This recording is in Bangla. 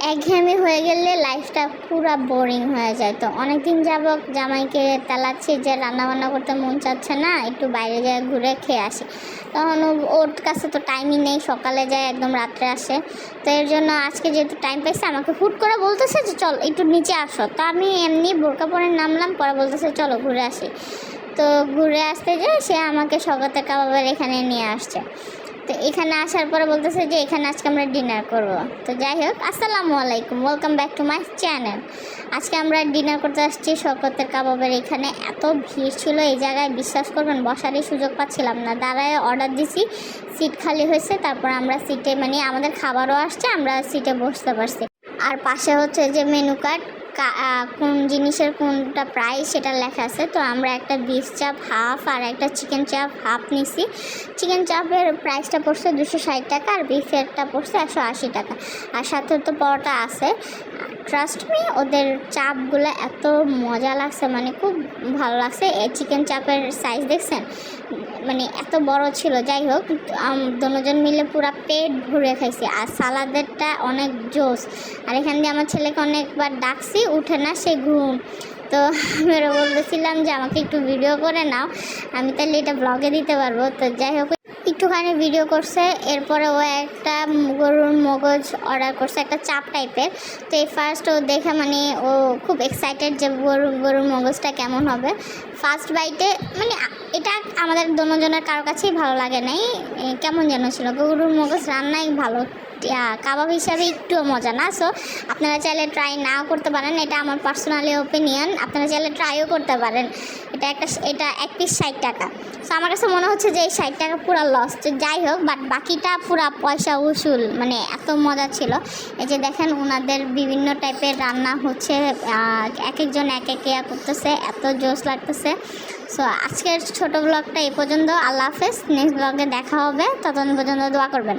একঘেয়েমি হয়ে গেলে লাইফটা পুরা বোরিং হয়ে যায়। তো অনেকদিন যাবত জামাইকে তেলাচ্ছি যে রান্নাবান্না করতে মন চাচ্ছে না, একটু বাইরে যায় ঘুরে খেয়ে আসি। তখন ওর কাছে তো টাইমই নেই, সকালে যায় একদম রাত্রে আসে। তো এর জন্য আজকে যেহেতু টাইম পাইছে আমাকে হুট করে বলতেছে যে চল একটু নিচে আসো। তো আমি এমনি বোরকা পরে নামলাম, পরে বলতেছে চলো ঘুরে আসি। তো ঘুরে আসতে যে সে আমাকে শওকতের কাবাবের এখানে নিয়ে আসছে। তো এখানে আসার পরে বলতেছে যে এখানে আজকে আমরা ডিনার করব। তো যাই হোক, আসসালামু আলাইকুম, welcome back to my channel. আজকে আমরা ডিনার করতে আসছি শওকতের কাবাবের এখানে। এত ভিড় ছিল এই জায়গায়, বিশ্বাস করবেন বসারই সুযোগ পাচ্ছিলাম না। দাঁড়ায় অর্ডার দিছি, সিট খালি হয়েছে, তারপর আমরা সিটে মানে আমাদের খাবারও আসছে, আমরা সিটে বসতে পারছি। আর পাশে হচ্ছে যে মেনু কার্ড, কোন জিনিসের কোনটা প্রাইস সেটা লেখা আছে। তো আমরা একটা বিফ চাপ হাফ আর একটা চিকেন চাপ হাফ নিছি। চিকেন চাপের প্রাইসটা পড়ছে 260 টাকা আর বিফেরটা পড়ছে 180 টাকা। আর সাথে তো পরোটা আছে। ট্রাস্ট মি, ওদের চাপগুলো এত মজা লাগছে, মানে খুব ভালো লাগছে। এই চিকেন চাপের সাইজ দেখছেন, মানে এত বড় ছিল। যাই হোক, দুজন মিলে পুরো পেট ভরে খাইছি। আর সালাদেরটা অনেক জোস। আর এখান দিয়ে আমার ছেলেকে অনেকবার ডাকছি, উঠে না, সে ঘুম। তো আমি বলতেছিলাম যে আমাকে একটু ভিডিও করে নাও, আমি তাহলে এটা ব্লগে দিতে পারবো। তো যাই হোক, একটুখানি ভিডিও করছে। এরপরে ও একটা গরুর মগজ অর্ডার করছে, একটা চাপ টাইপের। তো এই ফার্স্ট ও দেখে মানে ও খুব এক্সাইটেড যে গরুর মগজটা কেমন হবে। ফার্স্ট বাইটে মানে এটা আমাদের দুজনের কারো কাছেই ভালো লাগে নাই, কেমন যেন ছিল। গরুর মগজ রান্নাই ভালো, কাবাব হিসাবে একটুও মজা না। সো আপনারা চাইলে ট্রাই নাও করতে পারেন, এটা আমার পার্সোনালি ওপিনিয়ন। আপনারা চাইলে ট্রাইও করতে পারেন। এটা এক পিস 60 টাকা। সো আমার কাছে মনে হচ্ছে যে এই 60 টাকা পুরো লস। তো যাই হোক, বাট বাকিটা পুরো পয়সা উসুল, মানে এত মজা ছিল। এই যে দেখেন ওনাদের বিভিন্ন টাইপের রান্না হচ্ছে, এক একজন এক এক ইয়া করতেছে, এত জোস লাগতেছে। সো আজকের ছোট ব্লগটা এই পর্যন্ত। আল্লাহ হাফেজ, নেক্সট ব্লগে দেখা হবে, ততক্ষণ পর্যন্ত দোয়া করবেন।